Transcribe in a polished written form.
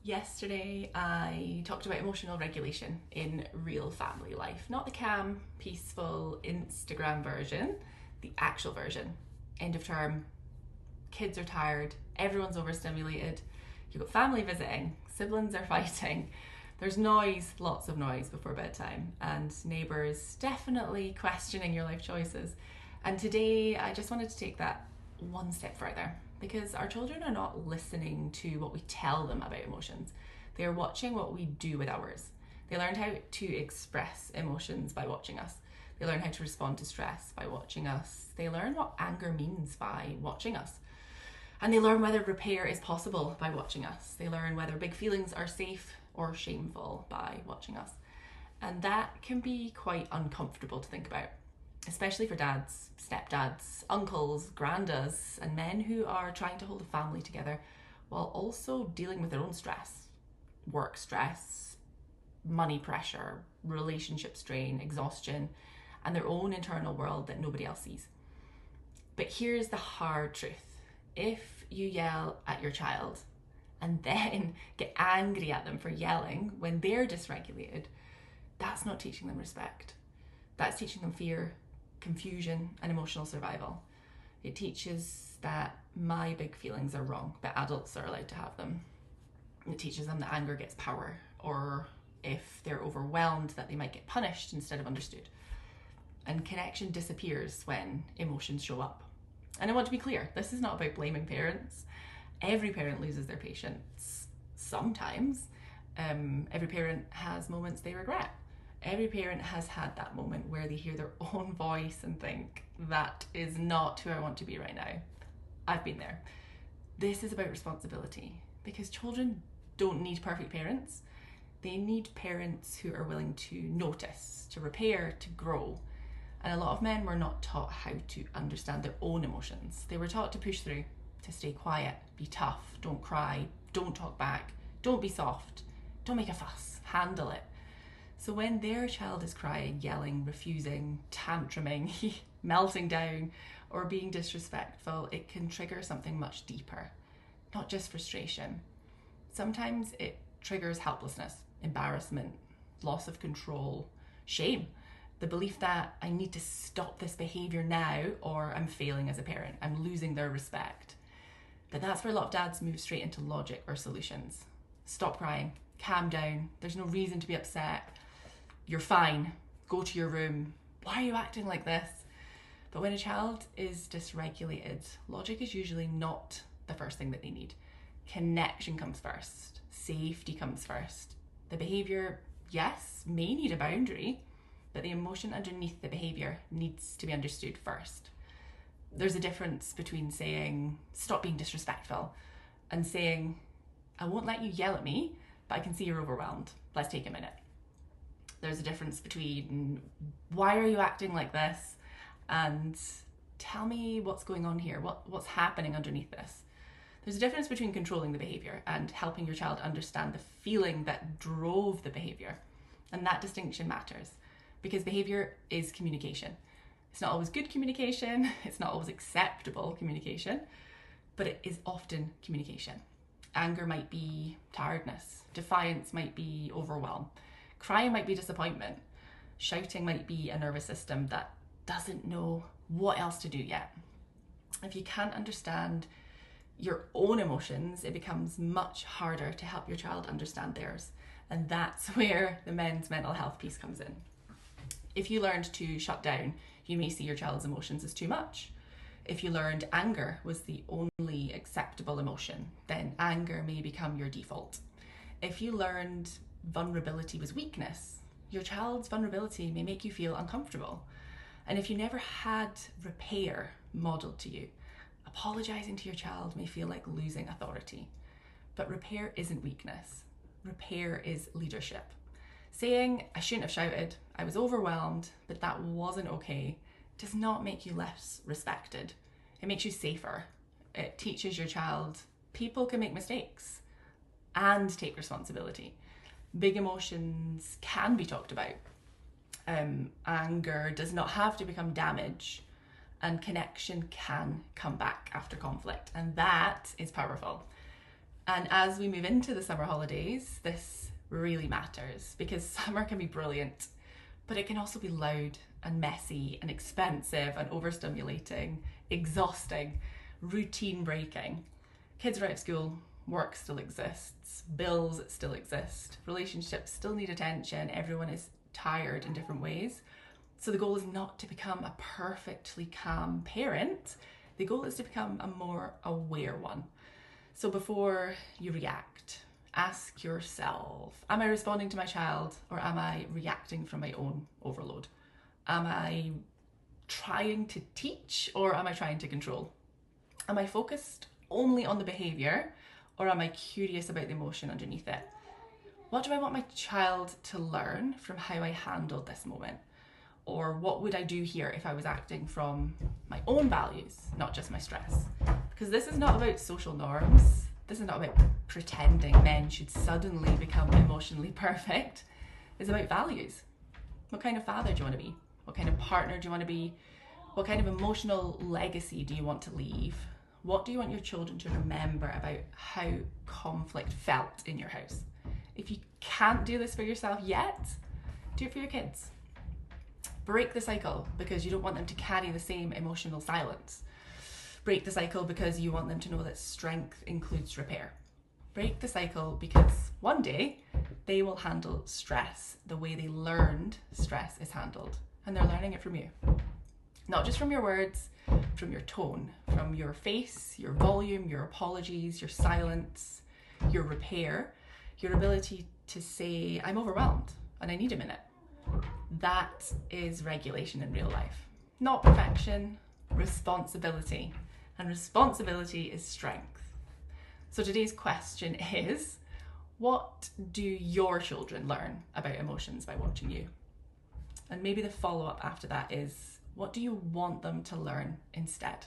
Yesterday, I talked about emotional regulation in real family life, not the calm, peaceful Instagram version, the actual version. End of term, kids are tired, everyone's overstimulated, you've got family visiting, siblings are fighting, there's noise, lots of noise before bedtime, and neighbours definitely questioning your life choices. And today, I just wanted to take that one step further because our children are not listening to what we tell them about emotions. They are watching what we do with ours. They learn how to express emotions by watching us. They learn how to respond to stress by watching us. They learn what anger means by watching us. And they learn whether repair is possible by watching us. They learn whether big feelings are safe or shameful by watching us. And that can be quite uncomfortable to think about, especially for dads, stepdads, uncles, grandas, and men who are trying to hold a family together while also dealing with their own stress, work stress, money pressure, relationship strain, exhaustion, and their own internal world that nobody else sees. But here's the hard truth. If you yell at your child and then get angry at them for yelling when they're dysregulated, that's not teaching them respect. That's teaching them fear, confusion, and emotional survival. It teaches that my big feelings are wrong, but adults are allowed to have them. It teaches them that anger gets power, or if they're overwhelmed, that they might get punished instead of understood. And connection disappears when emotions show up. And I want to be clear, this is not about blaming parents. Every parent loses their patience sometimes. Every parent has moments they regret. Every parent has had that moment where they hear their own voice and think, that is not who I want to be right now. I've been there. This is about responsibility because children don't need perfect parents. They need parents who are willing to notice, to repair, to grow. And a lot of men were not taught how to understand their own emotions. They were taught to push through, to stay quiet, be tough, don't cry, don't talk back, don't be soft, don't make a fuss, handle it. So when their child is crying, yelling, refusing, tantruming, melting down, or being disrespectful, it can trigger something much deeper, not just frustration. Sometimes it triggers helplessness, embarrassment, loss of control, shame, the belief that I need to stop this behavior now or I'm failing as a parent, I'm losing their respect. But that's where a lot of dads move straight into logic or solutions. Stop crying, calm down, there's no reason to be upset. You're fine, go to your room. Why are you acting like this? But when a child is dysregulated, logic is usually not the first thing that they need. Connection comes first, safety comes first. The behavior, yes, may need a boundary, but the emotion underneath the behavior needs to be understood first. There's a difference between saying, stop being disrespectful, and saying, I won't let you yell at me, but I can see you're overwhelmed. Let's take a minute. There's a difference between why are you acting like this and tell me what's going on here, what's happening underneath this. There's a difference between controlling the behavior and helping your child understand the feeling that drove the behavior. And that distinction matters because behavior is communication. It's not always good communication, it's not always acceptable communication, but it is often communication. Anger might be tiredness, defiance might be overwhelm. Crying might be disappointment. Shouting might be a nervous system that doesn't know what else to do yet. If you can't understand your own emotions, it becomes much harder to help your child understand theirs. And that's where the men's mental health piece comes in. If you learned to shut down, you may see your child's emotions as too much. If you learned anger was the only acceptable emotion, then anger may become your default. If you learned vulnerability was weakness, your child's vulnerability may make you feel uncomfortable. And if you never had repair modeled to you, apologizing to your child may feel like losing authority. But repair isn't weakness. Repair is leadership. Saying, I shouldn't have shouted, I was overwhelmed, but that wasn't okay, does not make you less respected. It makes you safer. It teaches your child people can make mistakes and take responsibility. Big emotions can be talked about. Anger does not have to become damage, and connection can come back after conflict, and that is powerful. And as we move into the summer holidays, this really matters because summer can be brilliant, but it can also be loud and messy and expensive and overstimulating, exhausting, routine breaking. Kids are out of school, work still exists, bills still exist, relationships still need attention, everyone is tired in different ways. So the goal is not to become a perfectly calm parent, the goal is to become a more aware one. So before you react, ask yourself, am I responding to my child or am I reacting from my own overload? Am I trying to teach or am I trying to control? Am I focused only on the behaviour or am I curious about the emotion underneath it? What do I want my child to learn from how I handled this moment? Or what would I do here if I was acting from my own values, not just my stress? Because this is not about social norms. This is not about pretending men should suddenly become emotionally perfect. It's about values. What kind of father do you want to be? What kind of partner do you want to be? What kind of emotional legacy do you want to leave? What do you want your children to remember about how conflict felt in your house? If you can't do this for yourself yet, do it for your kids. Break the cycle because you don't want them to carry the same emotional silence. Break the cycle because you want them to know that strength includes repair. Break the cycle because one day they will handle stress the way they learned stress is handled. And they're learning it from you. Not just from your words, from your tone, from your face, your volume, your apologies, your silence, your repair, your ability to say, I'm overwhelmed and I need a minute. That is regulation in real life. Not perfection, responsibility. And responsibility is strength. So today's question is, what do your children learn about emotions by watching you? And maybe the follow-up after that is, what do you want them to learn instead?